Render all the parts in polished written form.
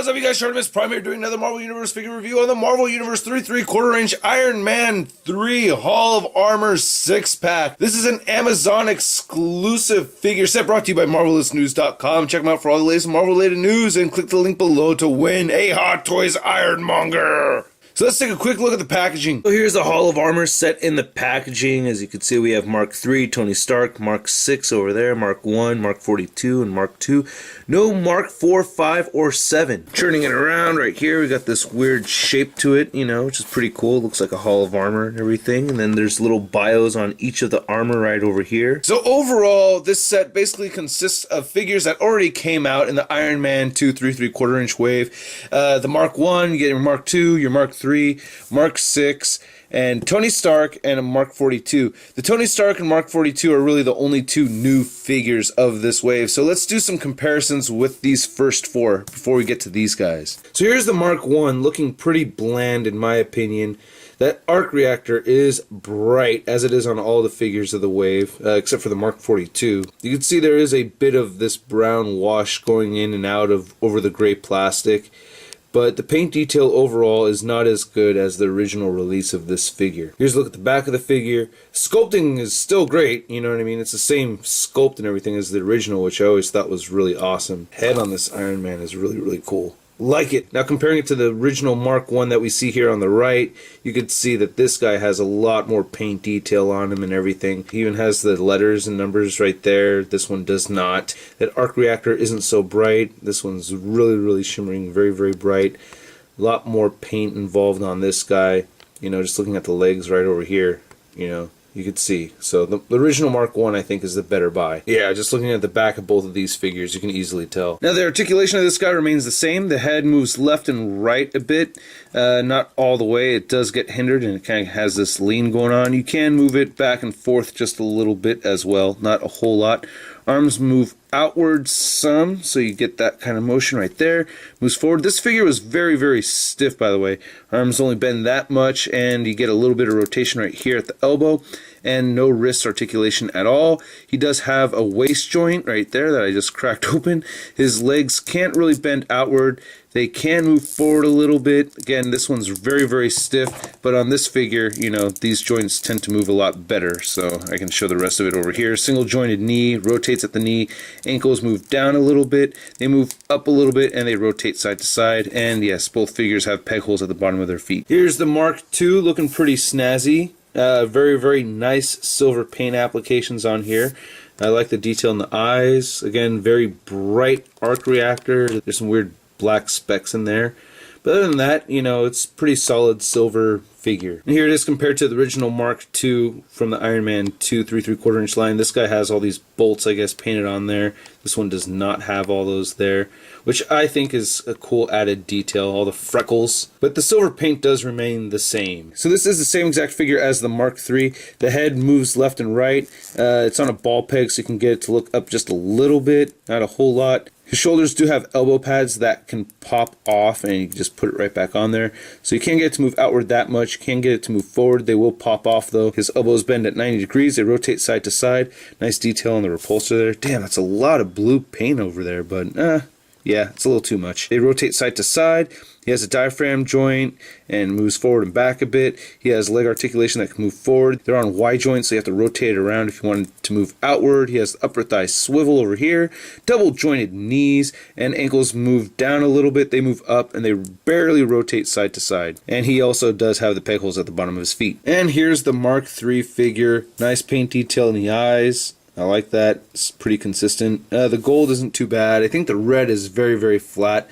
What's up, you guys? Shartimus Prime here doing another Marvel Universe figure review on the Marvel Universe 3¾ inch Iron Man 3 Hall of Armor 6-pack. This is an Amazon exclusive figure set brought to you by MarvelousNews.com. Check them out for all the latest Marvel-related news and click the link below to win a Hot Toys Ironmonger. So let's take a quick look at the packaging. So here's the Hall of Armor set in the packaging. As you can see, we have Mark III, Tony Stark, Mark VI over there, Mark I, Mark 42, and Mark II. No Mark 4, 5, or 7. Turning it around right here, we got this weird shape to it, you know, which is pretty cool. It looks like a Hall of Armor and everything. And then there's little bios on each of the armor right over here. So overall, this set basically consists of figures that already came out in the Iron Man 2 3¾ inch wave. The Mark I, you get your Mark II, your Mark III, Mark VI, and Tony Stark, and a Mark 42. The Tony Stark and Mark 42 are really the only two new figures of this wave. So let's do some comparisons with these first four before we get to these guys. So here's the Mark I, looking pretty bland in my opinion. That arc reactor is bright, as it is on all the figures of the wave, except for the Mark 42. You can see there is a bit of this brown wash going in and out of over the gray plastic. But the paint detail overall is not as good as the original release of this figure. Here's a look at the back of the figure. Sculpting is still great, you know what I mean? It's the same sculpt and everything as the original, which I always thought was really awesome. Head on this Iron Man is really, really cool. Like it. Now comparing it to the original Mark I that we see here on the right, you could see that this guy has a lot more paint detail on him and everything. He even has the letters and numbers right there. This one does not. That arc reactor isn't so bright. This one's really, really shimmering, very, very bright. A lot more paint involved on this guy. You know, just looking at the legs right over here, you know, you could see. So the original Mark I think is the better buy. Yeah, just looking at the back of both of these figures, you can easily tell. Now the articulation of this guy remains the same. The head moves left and right a bit. Not all the way. It does get hindered and it kind of has this lean going on. You can move it back and forth just a little bit as well. Not a whole lot. Arms move outwards some, so you get that kind of motion right there. Moves forward. This figure was very, very stiff, by the way. Arms only bend that much, and you get a little bit of rotation right here at the elbow, and no wrist articulation at all. He does have a waist joint right there that I just cracked open. His legs can't really bend outward. They can move forward a little bit. Again, this one's very, very stiff, but on this figure, you know, these joints tend to move a lot better, so I can show the rest of it over here. Single jointed knee, rotates at the knee. Ankles move down a little bit, they move up a little bit, and they rotate side to side. And yes, both figures have peg holes at the bottom of their feet. Here's the Mark II, looking pretty snazzy. Very, very nice silver paint applications on here. I like the detail in the eyes. Again, very bright arc reactor. There's some weird black specks in there. But other than that, you know, it's pretty solid silver figure. And here it is compared to the original Mark II from the Iron Man 2 3¾ inch line. This guy has all these bolts, I guess, painted on there. This one does not have all those there, which I think is a cool added detail, all the freckles. But the silver paint does remain the same. So this is the same exact figure as the Mark III. The head moves left and right. It's on a ball peg, so you can get it to look up just a little bit, not a whole lot. His shoulders do have elbow pads that can pop off, and you can just put it right back on there. So you can't get it to move outward that much. You can't get it to move forward. They will pop off though. His elbows bend at 90 degrees. They rotate side to side. Nice detail on the repulsor there. Damn, that's a lot of blue paint over there, but yeah, it's a little too much. They rotate side to side. He has a diaphragm joint and moves forward and back a bit. He has leg articulation that can move forward. They're on Y joints, so you have to rotate it around if you want it to move outward. He has the upper thigh swivel over here. Double jointed knees, and ankles move down a little bit. They move up, and they barely rotate side to side. And he also does have the peg holes at the bottom of his feet. And here's the Mark III figure. Nice paint detail in the eyes. I like that. It's pretty consistent. The gold isn't too bad. I think the red is very, very flat.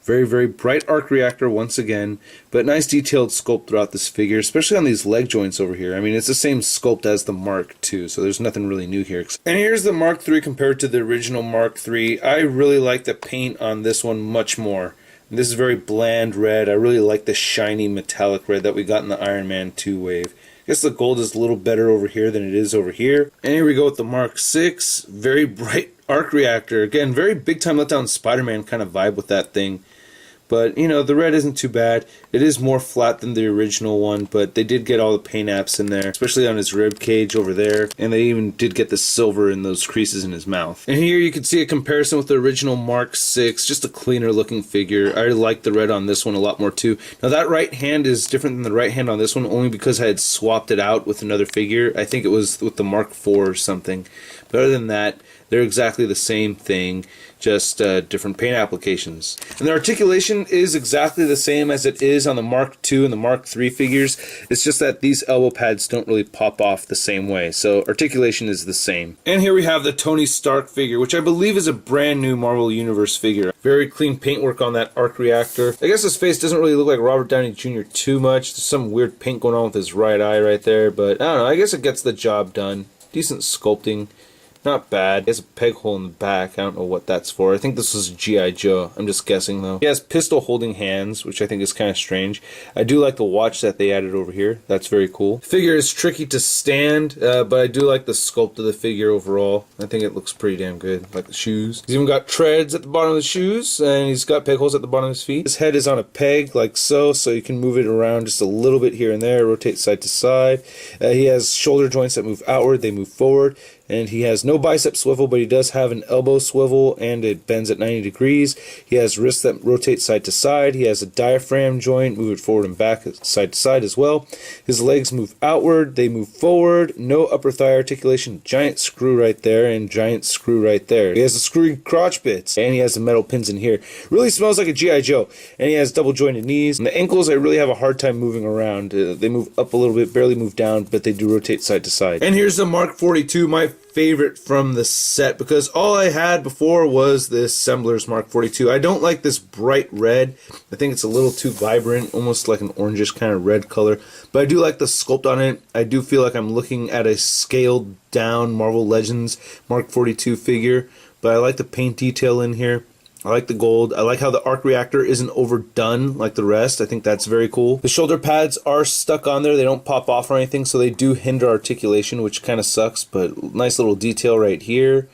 Very, very bright arc reactor once again, but nice detailed sculpt throughout this figure, especially on these leg joints over here. I mean, it's the same sculpt as the Mark II, so there's nothing really new here. And here's the Mark III compared to the original Mark III. I really like the paint on this one much more. This is very bland red. I really like the shiny metallic red that we got in the Iron Man 2 wave. I guess the gold is a little better over here than it is over here. And here we go with the Mark VI. Very bright arc reactor. Again, very big time letdown Spider-Man kind of vibe with that thing. But, you know, the red isn't too bad. It is more flat than the original one, but they did get all the paint apps in there, especially on his rib cage over there. And they even did get the silver in those creases in his mouth. And here you can see a comparison with the original Mark 6, just a cleaner looking figure. I like the red on this one a lot more too. Now that right hand is different than the right hand on this one, only because I had swapped it out with another figure. I think it was with the Mark 4 or something. But other than that, they're exactly the same thing, just different paint applications. And the articulation is exactly the same as it is on the Mark II and the Mark III figures. It's just that these elbow pads don't really pop off the same way. So articulation is the same. And here we have the Tony Stark figure, which I believe is a brand new Marvel Universe figure. Very clean paintwork on that arc reactor. I guess his face doesn't really look like Robert Downey Jr. too much. There's some weird paint going on with his right eye right there, but I don't know, I guess it gets the job done. Decent sculpting. Not bad. He has a peg hole in the back. I don't know what that's for. I think this was G.I. Joe. I'm just guessing though. He has pistol holding hands, which I think is kind of strange. I do like the watch that they added over here. That's very cool. The figure is tricky to stand, but I do like the sculpt of the figure overall. I think it looks pretty damn good. Like the shoes. He's even got treads at the bottom of the shoes, and he's got peg holes at the bottom of his feet. His head is on a peg like so you can move it around just a little bit here and there, rotate side to side. He has shoulder joints that move outward, they move forward. And he has no bicep swivel, but he does have an elbow swivel, and it bends at 90 degrees. He has wrists that rotate side to side. He has a diaphragm joint, move it forward and back, side to side as well. His legs move outward, they move forward. No upper thigh articulation. Giant screw right there, and giant screw right there. He has the screwy crotch bits, and he has the metal pins in here. Really smells like a G.I. Joe. And he has double jointed knees. And the ankles, I really have a hard time moving around. They move up a little bit, barely move down, but they do rotate side to side. And here's the Mark 42, my favorite from the set, because all I had before was this Assembler's Mark 42. I don't like this bright red. I think it's a little too vibrant, almost like an orangish kind of red color, but I do like the sculpt on it. I do feel like I'm looking at a scaled down Marvel Legends Mark 42 figure, but I like the paint detail in here. I like the gold. I like how the arc reactor isn't overdone like the rest. I think that's very cool. The shoulder pads are stuck on there. They don't pop off or anything, so they do hinder articulation, which kind of sucks, but nice little detail right here.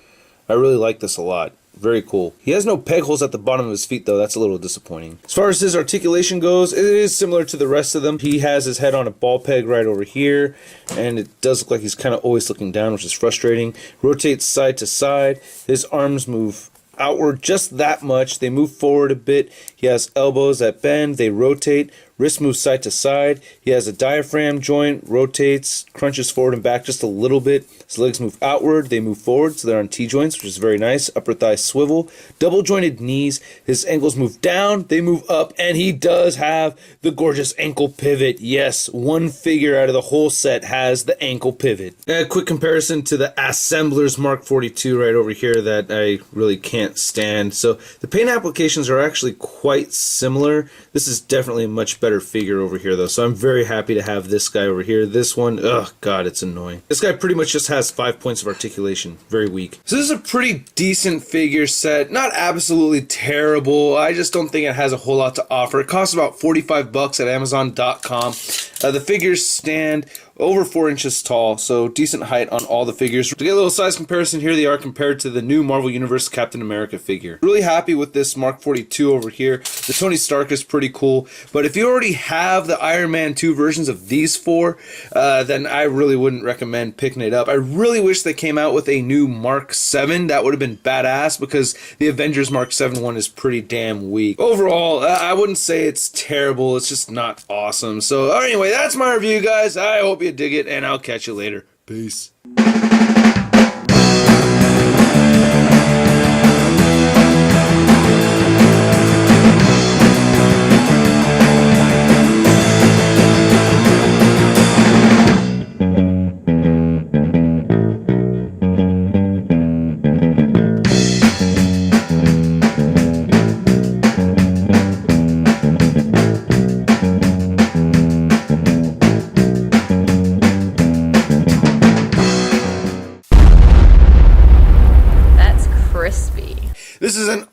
I really like this a lot. Very cool. He has no peg holes at the bottom of his feet, though. That's a little disappointing. As far as his articulation goes, it is similar to the rest of them. He has his head on a ball peg right over here, and it does look like he's kind of always looking down, which is frustrating. Rotates side to side. His arms move outward just that much. They move forward a bit. He has elbows that bend. They rotate. Wrist moves side to side. He has a diaphragm joint, rotates, crunches forward and back just a little bit. His legs move outward, they move forward, so they're on T-joints, which is very nice. Upper thigh swivel, double jointed knees. His ankles move down, they move up, and he does have the gorgeous ankle pivot. Yes, one figure out of the whole set has the ankle pivot. A quick comparison to the Assembler's Mark 42 right over here that I really can't stand. So the paint applications are actually quite similar. This is definitely a much better figure over here though, so I'm very happy to have this guy over here. This one, oh god, it's annoying. This guy pretty much just has 5 points of articulation. Very weak. So this is a pretty decent figure set. Not absolutely terrible. I just don't think it has a whole lot to offer. It costs about 45 bucks at Amazon.com. The figures stand over 4 inches tall, so decent height on all the figures. To get a little size comparison, here they are compared to the new Marvel Universe Captain America figure. Really happy with this Mark 42 over here. The Tony Stark is pretty cool, but if you already have the Iron Man 2 versions of these four, then I really wouldn't recommend picking it up. I really wish they came out with a new Mark 7. That would have been badass, because the Avengers Mark 7 one is pretty damn weak. Overall, I wouldn't say it's terrible, it's just not awesome. So anyway, that's my review, guys. I hope you dig it, and I'll catch you later. Peace. This is an